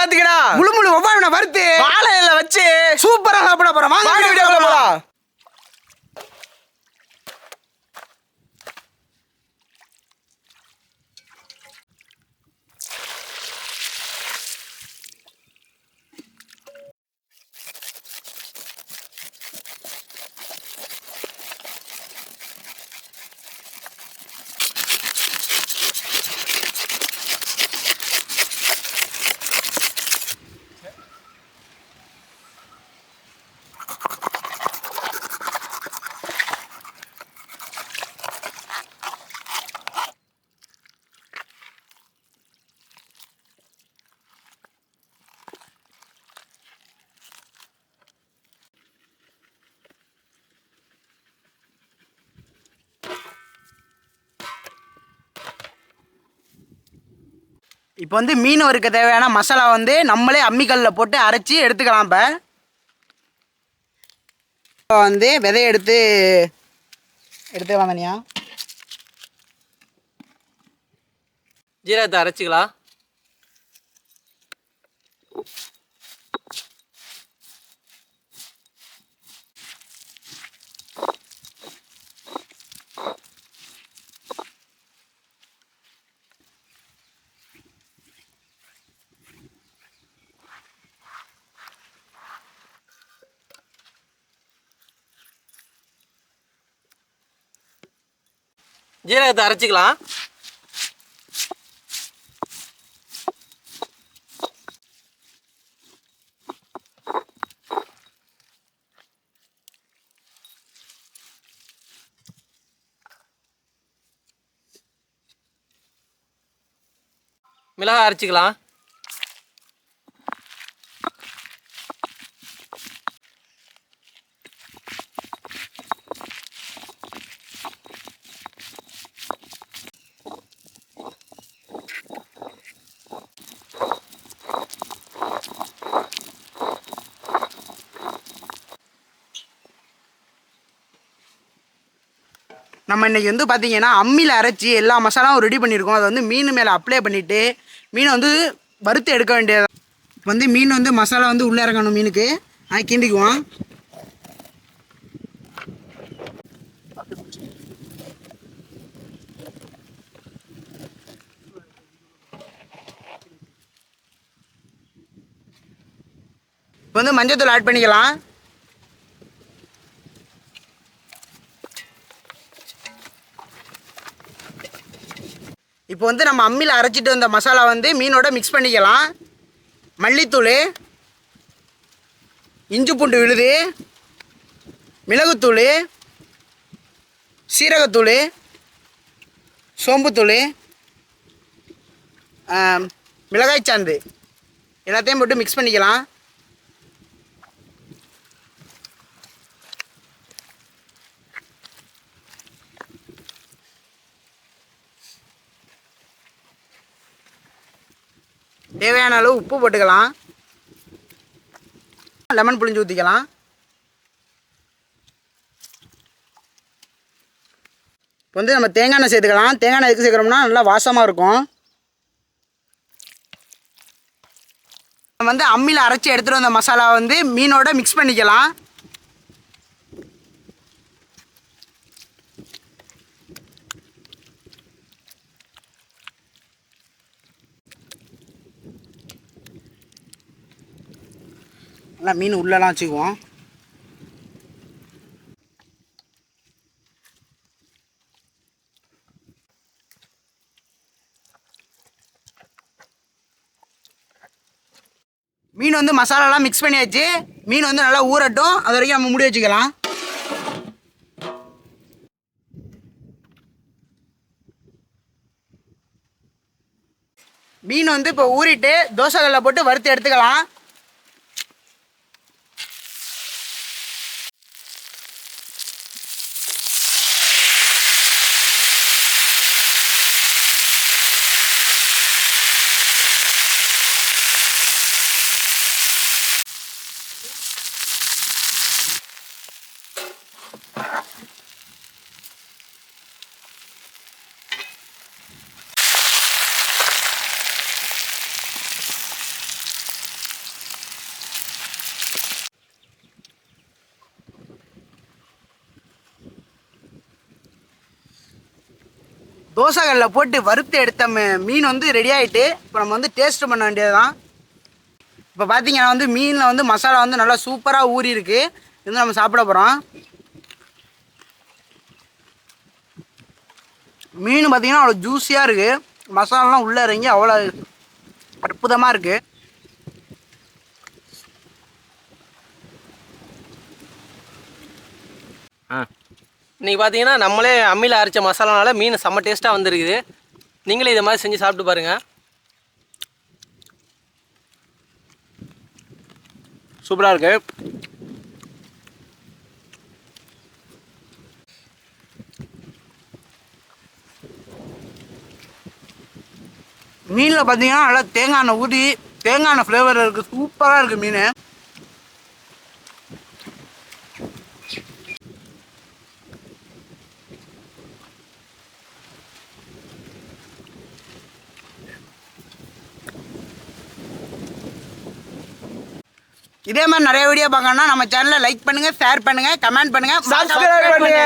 பாத்தீங்கன்னா முழு முழு ஒவ்வாய் வறுத்து வாழையில வச்சு சூப்பரா சாப்பிட போறோம். வாங்க வீடியோக்குள்ள போலாம். இப்போ வந்து மீன் வறுக்க தேவையான மசாலா வந்து நம்மளே அம்மிக்கல்லில் போட்டு அரைச்சி எடுத்துக்கலாம். இப்போ வந்து விதைய எடுத்துக்கலாம் தனியா. ஜீரகத்தை அரைச்சிக்கலாம். ஜீரகத்தை அரைச்சிக்கலாம். மிளகாய் அரைச்சிக்கலாம். நம்ம இன்றைக்கி வந்து பார்த்திங்கன்னா அம்மியில் அரைச்சி எல்லா மசாலாவும் ரெடி பண்ணியிருக்கோம். அதை வந்து மீன் மேலே அப்ளை பண்ணிவிட்டு மீனை வந்து வறுத்து எடுக்க வேண்டியது. இப்போ வந்து மீன் வந்து மசாலா வந்து உள்ளே இறங்கணும் மீனுக்கு. அதை கிண்டிக்குவோம். இப்போ வந்து மஞ்சத்தூள் ஆட் பண்ணிக்கலாம். இப்போ வந்து நம்ம அம்மியில் அரைச்சிட்டு வந்த மசாலா வந்து மீனோட மிக்ஸ் பண்ணிக்கலாம். மல்லித்தூள், இஞ்சி பூண்டு விழுது, மிளகுத்தூள், சீரகத்தூள், சோம்புத்தூள், மிளகாய் சாந்து எல்லாத்தையும் போட்டு மிக்ஸ் பண்ணிக்கலாம். தேவையான அளவு உப்பு போட்டுக்கலாம். லெமன் புளிஞ்சு ஊற்றிக்கலாம். இப்போ வந்து நம்ம தேங்காய் எண்ணெய் சேர்த்துக்கலாம். தேங்காய் எண்ணெய் எதுக்கு சேர்க்குறோம்னா நல்லா வாசமாக இருக்கும். நம்ம வந்து அம்மியில் அரைச்சி எடுத்துகிட்டு வந்த மசாலா வந்து மீனோட மிக்ஸ் பண்ணிக்கலாம். நல்லா மீன் உள்ளெல்லாம் வச்சுக்குவோம். மீன் வந்து மசாலாலாம் மிக்ஸ் பண்ணியாச்சு. மீன் வந்து நல்லா ஊறட்டும். அது வரைக்கும் நம்ம மூடி வச்சுக்கலாம். மீன் வந்து இப்போ ஊறிட்டு தோசை கல்லில் போட்டு வறுத்து எடுத்துக்கலாம். தோசைகளில் போட்டு வறுத்து எடுத்த மீன் வந்து ரெடி ஆகிட்டு இப்போ நம்ம வந்து டேஸ்ட் பண்ண வேண்டியது தான். இப்போ பார்த்தீங்கன்னா வந்து மீனில் வந்து மசாலா வந்து நல்லா சூப்பராக ஊறி இருக்குது. இது வந்து நம்ம சாப்பிட போகிறோம். மீன் பார்த்தீங்கன்னா அவ்வளோ ஜூஸியாக இருக்குது. மசாலாலாம் உள்ளே இறங்கி அவ்வளோ அற்புதமாக இருக்குது. இன்னைக்கு பார்த்தீங்கன்னா நம்மளே அம்மியில் அரைச்ச மசாலானால மீன் செம்ம டேஸ்ட்டாக வந்துருக்குது. நீங்களே இதை மாதிரி செஞ்சு சாப்பிட்டு பாருங்கள். சூப்பராக இருக்கு. மீனில் பார்த்தீங்கன்னா நல்லா தேங்காய் எண்ணெய் ஊற்றி தேங்காய் எண்ணெய் ஃப்ளேவர் இருக்குது. சூப்பராக இருக்குது மீன். இதே மாதிரி நிறைய வீடியோ பார்க்கணும்னா நம்ம சேனலை லைக் பண்ணுங்கள், ஷேர் பண்ணுங்கள், கமெண்ட் பண்ணுங்கள், சப்ஸ்கிரைப் பண்ணுங்க.